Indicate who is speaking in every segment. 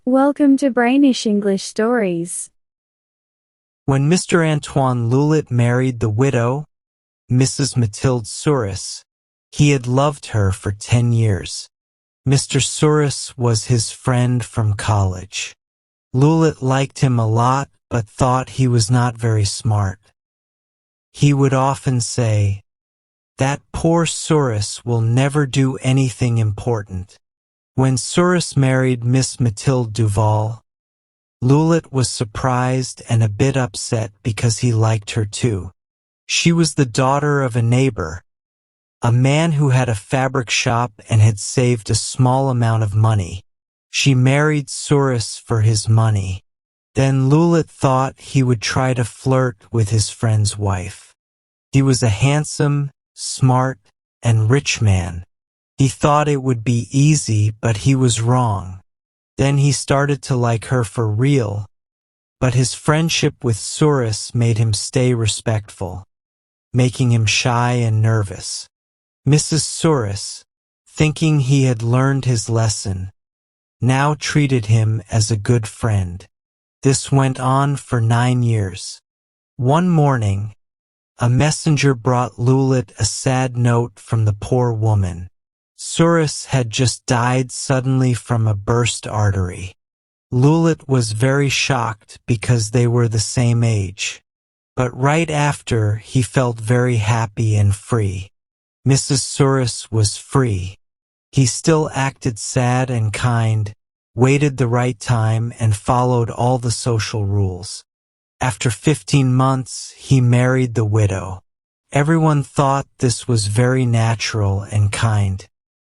Speaker 1: Welcome to Brainish English Stories.
Speaker 2: When Mr. Antoine Loulet married the widow, Mrs. Mathilde Souris, he had loved her for 10 years. Mr. Souris was his friend from college. Loulet liked him a lot but thought he was not very smart. He would often say, "That poor Souris will never do anything important." When Souris married Miss Mathilde Duval, Loulet was surprised and a bit upset because he liked her too. She was the daughter of a neighbor, a man who had a fabric shop and had saved a small amount of money. She married Souris for his money. Then Loulet thought he would try to flirt with his friend's wife. He was a handsome, smart, and rich man. He thought it would be easy, but he was wrong. Then he started to like her for real, but his friendship with Souris made him stay respectful, making him shy and nervous. Mrs. Souris, thinking he had learned his lesson, now treated him as a good friend. This went on for 9 years. One morning, a messenger brought Loulet a sad note from the poor woman. Souris had just died suddenly from a burst artery. Loulet was very shocked because they were the same age. But right after, he felt very happy and free. Mrs. Souris was free. He still acted sad and kind, waited the right time, and followed all the social rules. After 15 months, he married the widow. Everyone thought this was very natural and kind.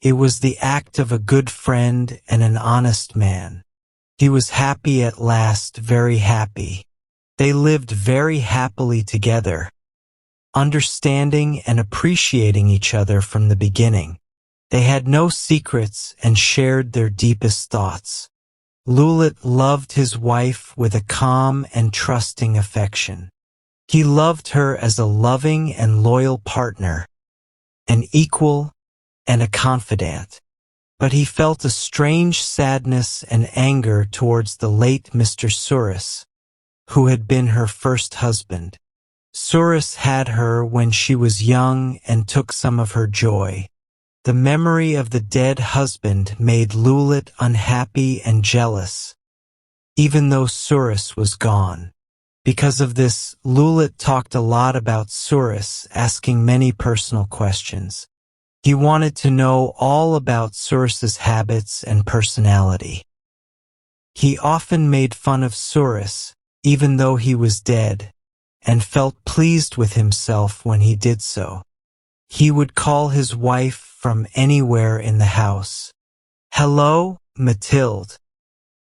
Speaker 2: It was the act of a good friend and an honest man. He was happy at last, very happy. They lived very happily together, understanding and appreciating each other from the beginning. They had no secrets and shared their deepest thoughts. Loulet loved his wife with a calm and trusting affection. He loved her as a loving and loyal partner, an equal, and a confidant. But he felt a strange sadness and anger towards the late Mr. Souris, who had been her first husband. Souris had her when she was young and took some of her joy. The memory of the dead husband made Loulet unhappy and jealous, even though Souris was gone. Because of this, Loulet talked a lot about Souris, asking many personal questions. He wanted to know all about Souris's habits and personality. He often made fun of Souris, even though he was dead, and felt pleased with himself when he did so. He would call his wife from anywhere in the house. "Hello, Mathilde.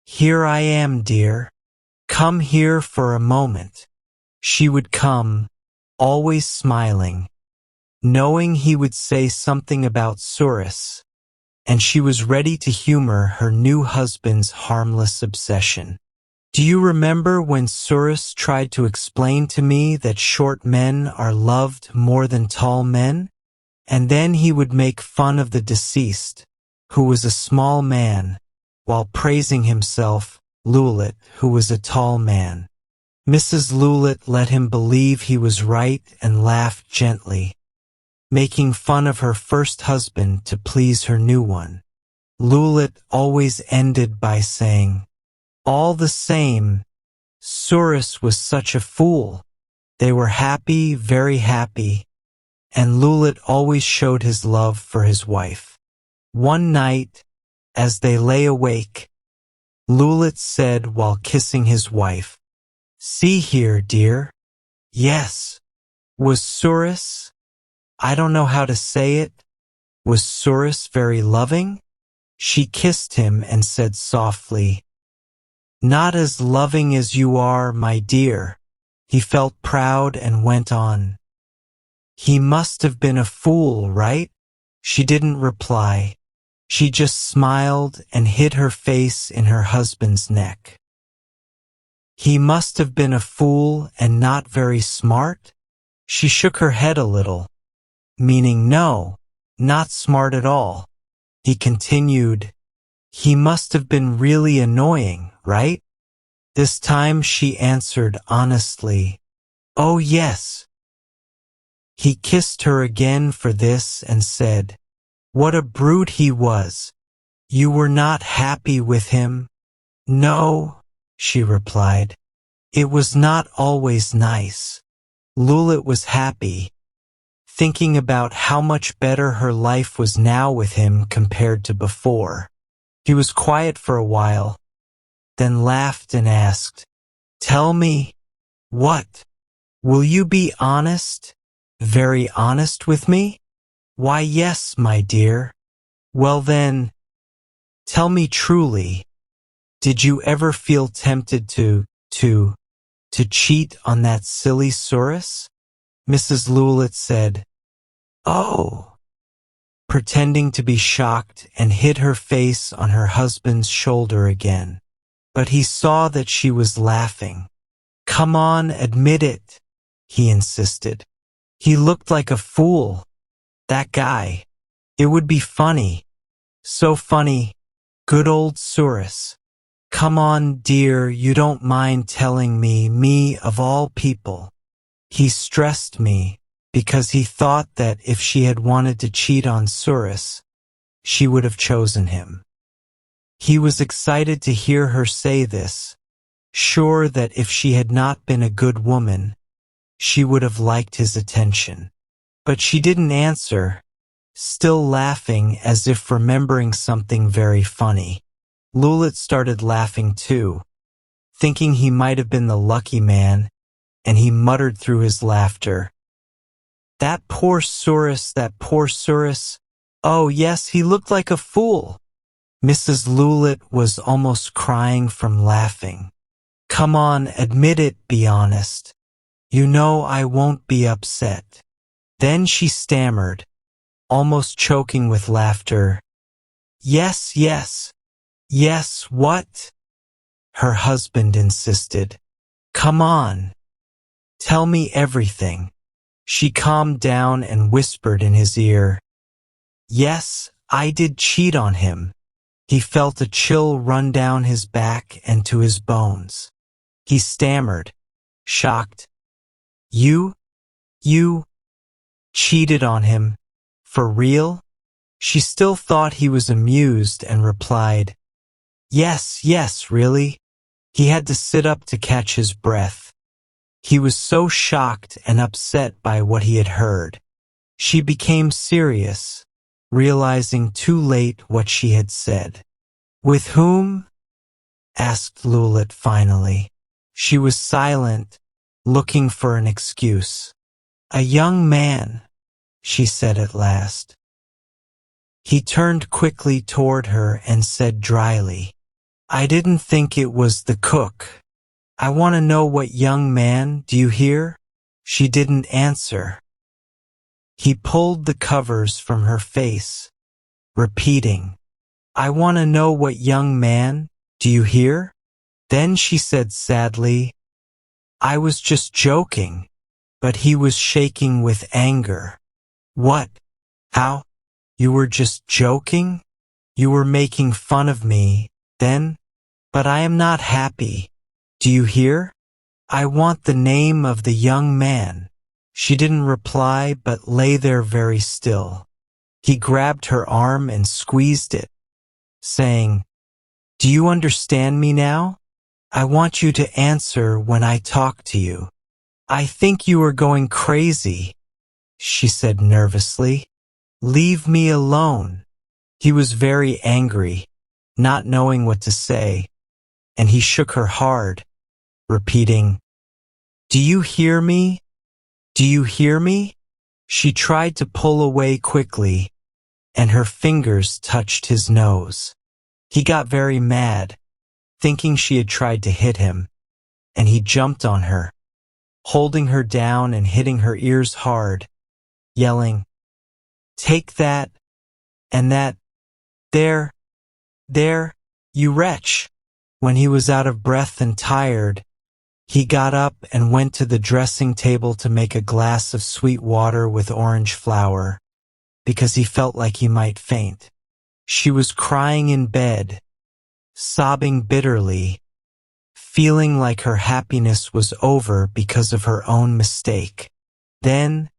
Speaker 2: Here I am, dear. Come here for a moment." She would come, always smiling, knowing he would say something about Souris, and she was ready to humor her new husband's harmless obsession. "Do you remember when Souris tried to explain to me that short men are loved more than tall men?" And then he would make fun of the deceased, who was a small man, while praising himself, Loulet, who was a tall man. Mrs. Loulet let him believe he was right and laughed gently, making fun of her first husband to please her new one. Loulet always ended by saying, "All the same, Souris was such a fool." They were happy, very happy, and Loulet always showed his love for his wife. One night, as they lay awake, Loulet said while kissing his wife, "See here, dear." Yes. Was Souris, I don't know how to say it, was Souris very loving? She kissed him and said softly, "Not as loving as you are, my dear." He felt proud and went on, "He must have been a fool, right?" She didn't reply. She just smiled and hid her face in her husband's neck. "He must have been a fool and not very smart?" She shook her head a little, meaning no, not smart at all. He continued, He must have been really annoying, right? This time she answered honestly, "Oh yes." He kissed her again for this and said, "What a brute he was. You were not happy with him?" "No," she replied. "It was not always nice." Lulit was happy, thinking about how much better her life was now with him compared to before. He was quiet for a while, then laughed and asked, "Tell me, what? Will you be honest? Very honest with me?" "Why, yes, my dear." "Well then, tell me truly, did you ever feel tempted to cheat on that silly Surus?" Mrs. Lulit said, "Oh," pretending to be shocked, and hid her face on her husband's shoulder again. But he saw that she was laughing. "Come on, admit it," he insisted. "He looked like a fool, that guy. It would be funny. So funny. Good old Surus. Come on, dear, you don't mind telling me of all people." He stressed me, because he thought that if she had wanted to cheat on Surus, she would have chosen him. He was excited to hear her say this, sure that if she had not been a good woman, she would have liked his attention. But she didn't answer, still laughing as if remembering something very funny. Lulit started laughing too, thinking he might have been the lucky man, and he muttered through his laughter, that poor Surus. Oh yes, he looked like a fool." Mrs. Lulit was almost crying from laughing. "Come on, admit it, be honest. You know I won't be upset." Then she stammered, almost choking with laughter, "Yes, yes, yes, what?" Her husband insisted, "Come on, tell me everything." She calmed down and whispered in his ear, "Yes, I did cheat on him." He felt a chill run down his back and to his bones. He stammered, shocked, You cheated on him? For real?" She still thought he was amused and replied, Yes, really." He had to sit up to catch his breath. He was so shocked and upset by what he had heard. She became serious, realizing too late what she had said. "With whom?" asked Lulit finally. She was silent, looking for an excuse. "A young man," she said at last. He turned quickly toward her and said dryly, "I didn't think it was the cook. I want to know what young man, do you hear?" She didn't answer. He pulled the covers from her face, repeating, "I want to know what young man, do you hear?" Then she said sadly, "I was just joking," but he was shaking with anger. "What? How? You were just joking? You were making fun of me, then? But I am not happy. Do you hear? I want the name of the young man." She didn't reply but lay there very still. He grabbed her arm and squeezed it, saying, "Do you understand me now? I want you to answer when I talk to you." "I think you are going crazy," she said nervously. "Leave me alone." He was very angry, not knowing what to say, and he shook her hard, repeating, "Do you hear me? Do you hear me?" She tried to pull away quickly, and her fingers touched his nose. He got very mad, thinking she had tried to hit him, and he jumped on her, holding her down and hitting her ears hard, yelling, "Take that, and that, there, you wretch." When he was out of breath and tired, he got up and went to the dressing table to make a glass of sweet water with orange flower, because he felt like he might faint. She was crying in bed, sobbing bitterly, feeling like her happiness was over because of her own mistake. Then,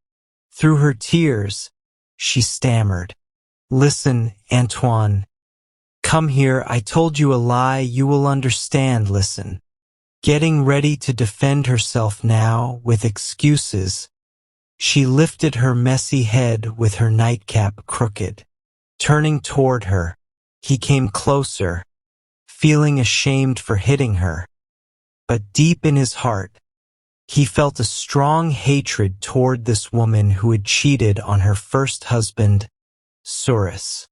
Speaker 2: through her tears, she stammered, "Listen, Antoine. Come here, I told you a lie, you will understand, listen." Getting ready to defend herself now with excuses, she lifted her messy head with her nightcap crooked. Turning toward her, he came closer, feeling ashamed for hitting her. But deep in his heart, he felt a strong hatred toward this woman who had cheated on her first husband, Souris.